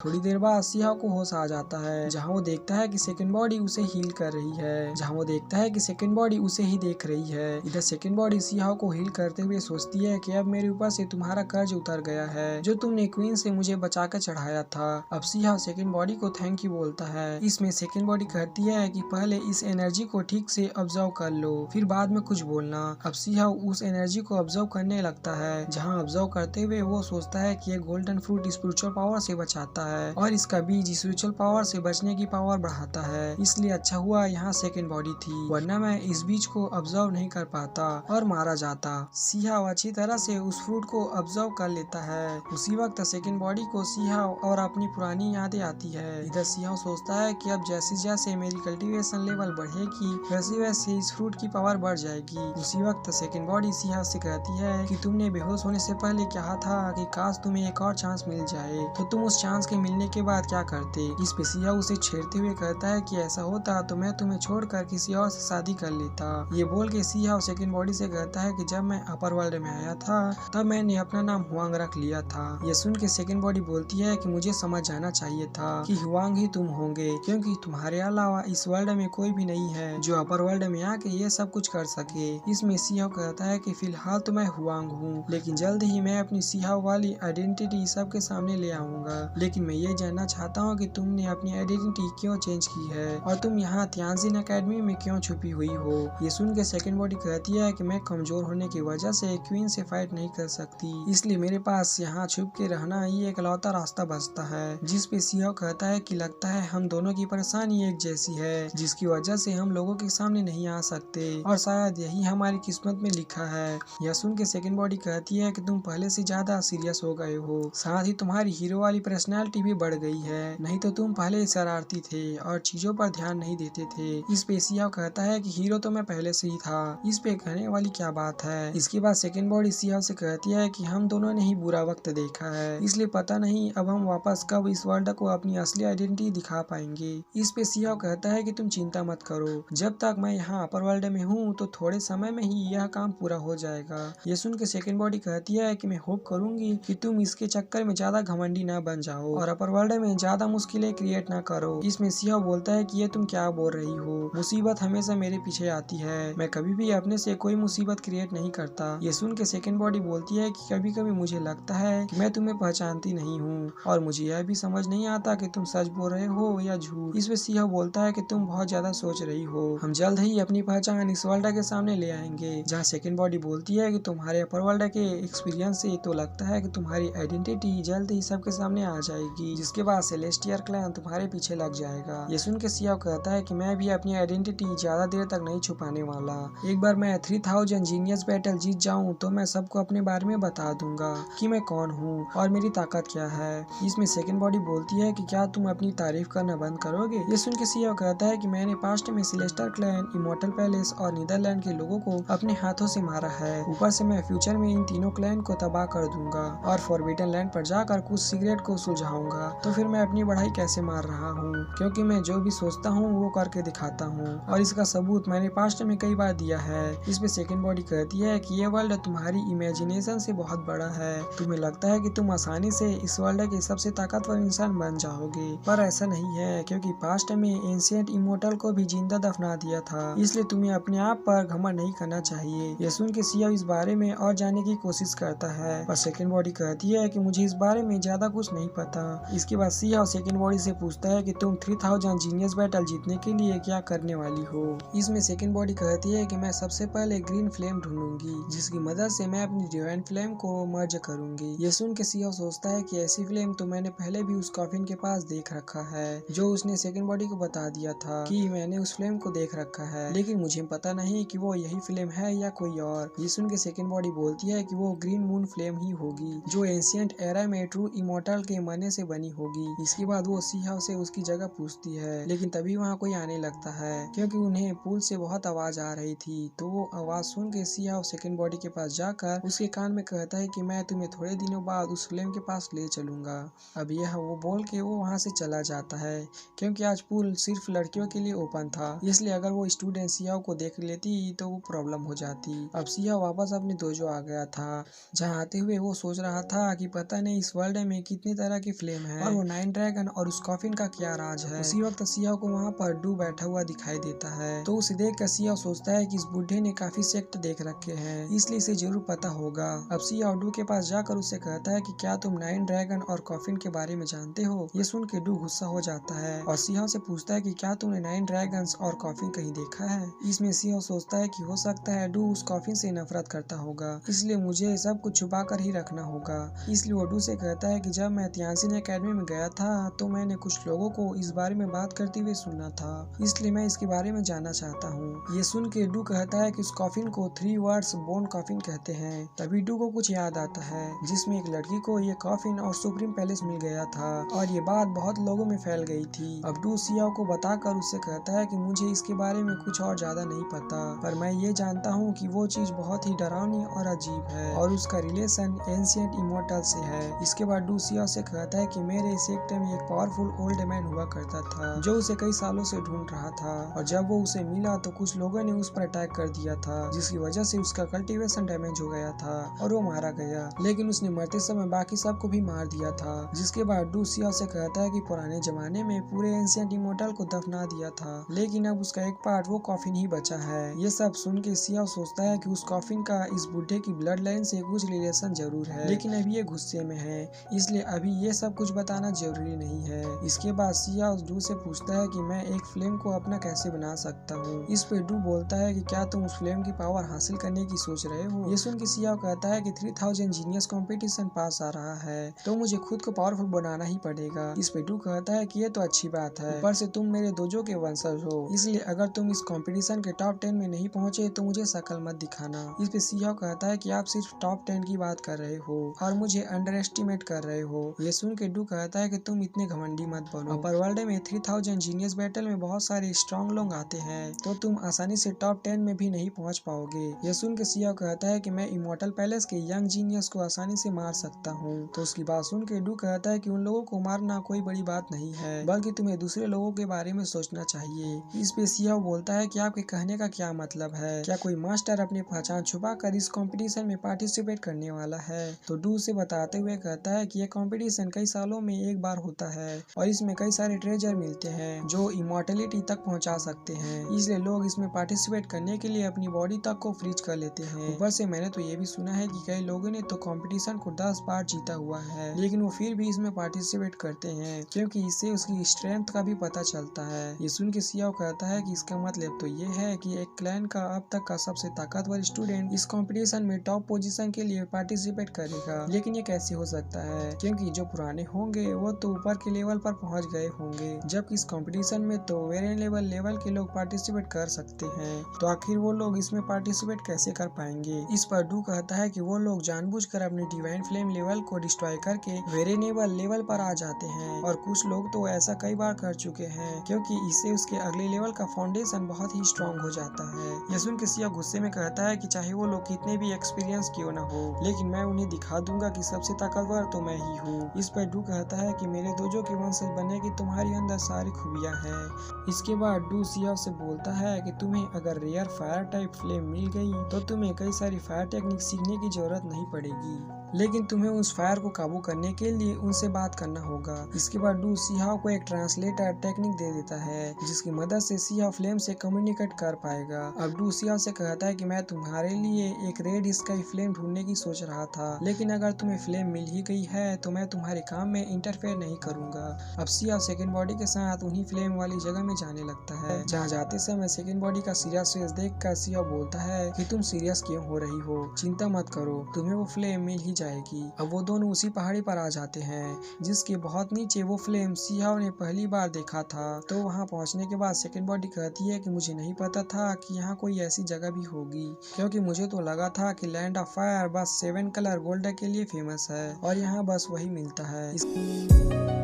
थोड़ी देर बाद सियाह को होश आ जाता है, जहाँ वो देखता है कि सेकंड बॉडी उसे हील कर रही है, जहाँ वो देखता है कि सेकंड बॉडी उसे ही देख रही है। इधर सेकंड बॉडी सियाह को हील करते हुए सोचती है कि अब मेरे ऊपर से तुम्हारा कर्ज उतर गया है, जो तुमने क्वीन से मुझे बचा कर चढ़ाया था। अब सियाह सेकंड बॉडी को थैंक यू बोलता है। इसमें सेकंड बॉडी कहती है कि पहले इस एनर्जी को ठीक से ऑब्जर्व कर लो, फिर बाद में कुछ बोलना। अब सियाह उस एनर्जी को ऑब्जर्व करने लगता है, जहाँ ऑब्जर्व करते हुए वो सोचता है कि ये गोल्डन फ्रूट स्पिरिचुअल पावर से बचाता है और इसका बीज स्पिरिचुअल पावर से बचने की पावर बढ़ाता है, इसलिए अच्छा हुआ यहाँ सेकंड बॉडी थी, वरना मैं इस बीज को ऑब्जर्व नहीं कर पाता और मारा जाता। सियाह अच्छी तरह से उस फ्रूट को ऑब्जर्व कर लेता है। उसी वक्त सेकंड बॉडी को सियाह और अपनी पुरानी यादें आती है। इधर सियाह सोचता है कि अब जैसे जैसे मेरी कल्टीवेशन लेवल बढ़ेगी वैसे वैसे इस फ्रूट की पावर बढ़ जाएगी। उसी वक्त सेकंड बॉडी सियाह से कहती है कि तुमने बेहोश होने से पहले कहा था कि काश तुम्हें एक और चांस मिल जाए, तो तुम उस चांस के मिलने के बाद क्या करते। इस पे सियाह उसे छेड़ते हुए कहता है कि ऐसा होता तो मैं तुम्हें छोड़कर किसी और से शादी कर लेता। ये बोल के सियाह सेकंड बॉडी से कहता है कि जब मैं अपर वर्ल्ड में आया था तब मैंने अपना नाम हुआंग रख लिया था। ये सुन के सेकंड बॉडी बोलती है कि मुझे समझ जाना चाहिए था कि हुआंग ही तुम होंगे, क्योंकि तुम्हारे अलावा इस वर्ल्ड में कोई भी नहीं है जो अपर वर्ल्ड में आके ये सब कुछ कर सके। इसमें सियाह कहता है कि फिलहाल तो मैं हुआंग हूँ, लेकिन जल्द ही मैं अपनी सियाह वाली आइडेंटिटी सबके सामने ले आऊंगा। लेकिन मैं ये जानना चाहता हूँ कि तुमने अपनी आइडेंटिटी क्यों चेंज की है और तुम यहाँ तियानजिन अकेडमी में क्यों छुपी हुई हो। ये सुन के सेकंड बॉडी कहती है कि मैं कमजोर होने की वजह से क्वीन से फाइट नहीं कर सकती, इसलिए मेरे पास यहाँ छुप के रहना ही एकलौता रास्ता बचता है। जिस पे सियाह कहता है कि लगता है हम दोनों की परेशानी एक जैसी है, जिसकी वजह से हम लोगों के सामने नहीं आ सकते और शायद यही हमारी किस्मत में लिखा है। यह सुन के सेकंड बॉडी कहती है कि तुम पहले से ज्यादा सीरियस हो गए हो, साथ ही तुम्हारी हीरो वाली पर्सनैलिटी भी बढ़ गई है, नहीं तो तुम पहले ही शरारती थे और चीजों पर ध्यान नहीं देते थे। इस पे सियाह कहता है कि हीरो तो मैं पहले से ही था, इस पे कहने वाली क्या बात है। इसके बाद सेकंड बॉडी सियाह से कहती है कि हम दोनों ने ही बुरा वक्त देखा है, इसलिए पता नहीं अब हम वापस कब इस वर्ल्ड को अपनी असली आइडेंटिटी दिखा पाएंगे। इस पे सियाह कहता है कि तुम चिंता मत करो, जब तक मैं यहाँ अपर वर्ल्ड में हूँ तो थोड़े समय में ही यह काम पूरा हो जाएगा। ये सुन के सेकंड बॉडी कहती है कि मैं होप करूंगी कि तुम इसके चक्कर में ज्यादा घमंडी ना बन जाओ और अपर वर्ल्ड में ज्यादा मुश्किलें क्रिएट ना करो। इसमें सियाह बोलता है कि ये तुम क्या बोल रही हो, मुसीबत हमेशा मेरे पीछे आती है, मैं कभी भी अपने से कोई मुसीबत क्रिएट नहीं करता। ये सुन के सेकंड बॉडी बोलती है कि कभी कभी मुझे लगता है कि मैं तुम्हें पहचानती नहीं हूँ और मुझे यह भी समझ नहीं आता कि तुम सच बोल रहे हो या झूठ। इसमें सियाह बोलता है कि तुम बहुत ज्यादा सोच रही हो, हम जल्द ही अपनी पहचान इस वर्ल्ड के सामने ले आएंगे। जहाँ सेकंड बॉडी बोलती है कि तुम्हारे अपर वर्ल्ड के एक्सपीरियंस से तो लगता है कि तुम्हारी आइडेंटिटी जल्द ही सबके सामने आ जाएगी, जिसके बाद सेलेस्टियल क्लैन तुम्हारे पीछे लग जाएगा। ये सुन के सियाह कहता है कि मैं भी अपनी आइडेंटिटी ज्यादा देर तक नहीं छुपाने वाला, एक बार मैं 3000 जीनियस बैटल जीत जाऊं तो मैं सबको अपने बारे में बता दूंगा कि मैं कौन हूँ और मेरी ताकत क्या है। इसमें सेकंड बॉडी बोलती है कि क्या तुम अपनी तारीफ करना बंद करोगे। ये सुन के सियाह कहता है कि मैंने पास्ट में सेलेस्टियल क्लैन, इमॉर्टल पैलेस और नीदरलैंड के लोगों को अपने हाथों से मारा है, ऊपर से मैं फ्यूचर में इन तीनों क्लैन को तबाह कर दूंगा और फॉरबिडन लैंड पर जाकर कुछ सीक्रेट को सुलझाऊंगा, तो फिर मैं अपनी बढ़ाई कैसे मार रहा हूँ, क्योंकि मैं जो भी सोचता हूँ वो करके दिखाता हूँ और इसका सबूत मैंने पास्ट में कई बार दिया है। इसमें सेकंड बॉडी कहती है कि ये वर्ल्ड तुम्हारी इमेजिनेशन से बहुत बड़ा है, तुम्हें लगता है कि तुम आसानी से इस वर्ल्ड के सबसे ताकतवर इंसान बन जाओगे, पर ऐसा नहीं है, क्योंकि पास्ट में एंशिएंट इमोर्टल को भी जिंदा दफना दिया था, इसलिए तुम्हें अपने आप पर घमंड नहीं करना चाहिए। ये सुन के सियाह इस बारे में और जानने की कोशिश करता है, पर सेकंड बॉडी कहती है कि मुझे इस बारे में ज्यादा कुछ नहीं पता। इसके बाद सियाह सेकंड बॉडी से पूछता है कि तुम 3000 जीनियस बैटल जीतने के लिए क्या करने वाली हो। इसमें सेकंड बॉडी कहती है कि मैं सबसे पहले ग्रीन फ्लेम ढूंढूंगी, जिसकी मदद से मैं अपनी डिवाइन फ्लेम को मर्ज करूंगी। ये सुन के सियाह सोचता है कि ऐसी फ्लेम तो मैंने पहले भी उस कॉफिन के पास देख रखा है, जो उसने सेकंड बॉडी को बता दिया था कि मैंने उस फ्लेम को देख रखा है, लेकिन मुझे पता नहीं कि वो यही फ्लेम है या कोई और। ये सुन के सेकंड बॉडी बोलती है कि वो ग्रीन मून फ्लेम ही होगी, जो एंशिएंट एरा में ट्रू इमॉर्टल के मरने से बनी होगी। इसके बाद वो सियाह से उसकी जगह पूछती है, लेकिन तभी वहाँ कोई आने लगता है, क्योंकि उन्हें पूल से बहुत आवाज आ रही थी। तो वो आवाज सुन के सियाह सेकंड बॉडी के पास जाकर उसके कान में कहता है कि मैं तुम्हें थोड़े दिनों बाद उस फ्लेम के पास ले चलूंगा। अब यह वो बोल के वो वहाँ से चला जाता है, क्योंकि आज पूल सिर्फ लड़कियों के लिए ओपन था, इसलिए अगर वो स्टूडेंट सियाह को देख लेती तो वो प्रॉब्लम हो जाती। अब सियाह वापस अपने दोजो आ गया था, जहाँ आते हुए वो सोच रहा था कि पता नहीं इस वर्ल्ड में कितनी तरह की फ्लेम फ्लेम है और वो नाइन ड्रैगन और उस कॉफिन का क्या राज है। उसी वक्त सियाओ को वहाँ पर डू बैठा हुआ दिखाई देता है, तो उसे देख कर सियाओ सोचता है कि इस बुढ़े ने काफी सेक्ट देख रखे हैं, इसलिए इसे जरूर पता होगा। अब सियाओ डू के पास जाकर उससे कहता है कि क्या तुम नाइन ड्रैगन और कॉफिन के बारे में जानते हो। ये सुन के डू गुस्सा हो जाता है और सियाओ से पूछता है कि क्या तुमने नाइन ड्रैगन्स और कॉफिन कहीं देखा है। इसमें सियाओ सोचता है कि हो सकता है डू उस कॉफिन से नफरत करता होगा, इसलिए मुझे सब कुछ छुपा कर ही रखना होगा। इसलिए वो डू से कहता है कि जब मैं तियानजिन एकेडमी में गया था तो मैंने कुछ लोगों को इस बारे में बात करते हुए सुना था, इसलिए मैं इसके बारे में जानना चाहता हूँ। ये सुन के डू कहता है कि उस कॉफिन को 3 वर्ड्स बोन कॉफिन कहते हैं। तभी डू को कुछ याद आता है जिसमें एक लड़की को ये कॉफिन और सुप्रीम पैलेस मिल गया था और ये बात बहुत लोगों में फैल गई थी। अब डू सियाओ को बताकर उससे कहता है कि मुझे इसके बारे में कुछ और ज्यादा नहीं पता, पर मैं ये जानता हूँ कि वो चीज बहुत ही डरावनी और अजीब है और उसका रिलेशन एंशिएंट इमोर्टल से है। इसके बाद डू सियाओ से कहता है कि मेरे सेक्टर में एक पावरफुल ओल्ड मैन हुआ करता था जो उसे कई सालों से ढूंढ रहा था, और जब वो उसे मिला तो कुछ लोगों ने उस पर अटैक कर दिया था जिसकी वजह से उसका कल्टीवेशन डैमेज हो गया था और वो मारा गया, लेकिन उसने मरते समय बाकी सबको भी मार दिया था। जिसके बाद डू सियाओ से कहता है कि पुराने जमाने में पूरे एंशिएंट इमोर्टल को दफना दिया था, लेकिन अब उसका एक पार्ट वो कॉफिन ही बचा है। ये सब सुन के सियाओ सोचता है कि उस कॉफिन का इस बुढ़े की ब्लड लाइन से कुछ रिलेशन जरूर है, लेकिन अभी ये गुस्से में है, इसलिए अभी ये सब कुछ बताना जरूरी नहीं है। इसके बाद सियाओ डू से पूछता है कि मैं एक फ्लेम को अपना कैसे बना सकता हूँ। इस पे डू बोलता है कि क्या तुम उस फ्लेम की पावर हासिल करने की सोच रहे हो। ये सुन के सियाओ कहता है कि 3000 जीनियस कंपटीशन पास आ रहा है तो मुझे खुद को पावरफुल बनाना ही पड़ेगा। इस पे डू कहता है कि ये तो अच्छी बात है, ऊपर से तुम मेरे दोजो के वंशज हो, इसलिए अगर तुम इस कंपटीशन के टॉप 10 में नहीं पहुँचे तो मुझे शकल मत दिखाना। इस पे सियाओ कहता है कि आप सिर्फ टॉप 10 की बात कर रहे हो और मुझे अंडर एस्टिमेट कर रहे हो। ये सुन के डू कहता है कि तुम इतने घमंडी मत बनो, अपर वर्ल्ड में 3000 जीनियस बैटल में बहुत सारे स्ट्रॉन्ग लोग आते हैं तो तुम आसानी से टॉप 10 में भी नहीं पहुंच पाओगे। ये सुन के सियाओ कहता है कि मैं इमोर्टल पैलेस के यंग जीनियस को आसानी से मार सकता हूँ। तो उसकी बात सुन के डू कहता है कि उन लोगों को मारना कोई बड़ी बात नहीं है, बल्कि तुम्हें दूसरे लोगों के बारे में सोचना चाहिए। इस पे सियाओ बोलता है कि आपके कहने का क्या मतलब है, क्या कोई मास्टर अपनी पहचान छुपा कर इस कंपटीशन में पार्टिसिपेट करने वाला है। तो डू से बताते हुए कहता है कि यह कंपटीशन कई सालों में एक बार होता है और इसमें कई सारे ट्रेजर मिलते हैं जो इमोर्टलिटी तक पहुंचा सकते हैं, इसलिए लोग इसमें पार्टिसिपेट करने के लिए अपनी बॉडी तक को फ्रीज कर लेते हैं। ऊपर से मैंने तो ये भी सुना है कि कई लोगों ने तो कंपटीशन को 10 बार जीता हुआ है, लेकिन वो फिर भी इसमें पार्टिसिपेट करते हैं क्योंकि इससे उसकी स्ट्रेंथ का भी पता चलता है। ये सुन के सियाओ कहता है कि इसका मतलब तो ये है कि एक क्लैन का अब तक का सबसे ताकतवर स्टूडेंट इस कंपटीशन में टॉप पोजीशन के लिए पार्टिसिपेट करेगा, लेकिन ये कैसे हो सकता है क्योंकि जो पुराने होंगे वो तो ऊपर के लेवल पर पहुंच गए होंगे, जबकि इस कंपटीशन में तो वेरिएंट लेवल के लोग पार्टिसिपेट कर सकते हैं, तो आखिर वो लोग इसमें पार्टिसिपेट कैसे कर पाएंगे। इस पर डू कहता है कि वो लोग जानबूझकर अपने डिवाइन फ्लेम लेवल को डिस्ट्रॉय करके वेरिएबल लेवल पर आ जाते हैं, और कुछ लोग तो ऐसा कई बार कर चुके हैं क्योंकि इससे उसके अगले लेवल का फाउंडेशन बहुत ही स्ट्रॉन्ग हो जाता है। ये सुन के सियाओ गुस्से में कहता है कि चाहे वो लोग कितने भी एक्सपीरियंस क्यों ना हो, लेकिन मैं उन्हें दिखा दूंगा कि सबसे ताकतवर तो मैं ही हूँ। इस पर डू कहता है कि मेरे दोजो के वंशज बनने की तुम्हारी अंदर सारी खूबियाँ हैं। इसके बाद डू सियाओ से बोलता है कि तुम्हें अगर रेयर फायर टाइप फ्लेम मिल गई तो तुम्हें कई सारी फायर टेक्निक सीखने की जरूरत नहीं पड़ेगी, लेकिन तुम्हें उस फायर को काबू करने के लिए उनसे बात करना होगा। इसके बाद डू सियाओ को एक ट्रांसलेटर टेक्निक दे देता है जिसकी मदद से सियाओ फ्लेम से कम्युनिकेट कर पाएगा। अब डू सियाओ से कहता है कि मैं तुम्हारे लिए एक रेड स्काई फ्लेम ढूंढने की सोच रहा था, लेकिन अगर तुम्हें फ्लेम मिल ही गई है तो मैं तुम्हारे काम में इंटरफेयर नहीं करूंगा। अब सियाओ सेकंड बॉडी के साथ उन्हीं फ्लेम वाली जगह में जाने लगता है, जहाँ जाते समय सेकंड बॉडी का सीरियस फेस देख कर सियाओ बोलता है कि तुम सीरियस क्यों हो रही हो, चिंता मत करो, तुम्हें वो फ्लेम मिल ही जाएगी। अब वो दोनों उसी पहाड़ी पर आ जाते हैं जिसके बहुत नीचे वो फ्लेम सियाओ ने पहली बार देखा था। तो वहाँ पहुँचने के बाद सेकंड बॉडी कहती है कि मुझे नहीं पता था कि यहाँ कोई ऐसी जगह भी होगी, क्योंकि मुझे तो लगा था कि लैंड ऑफ फायर बस 7 कलर गोल्ड के लिए फेमस है और यहाँ बस वही मिलता है।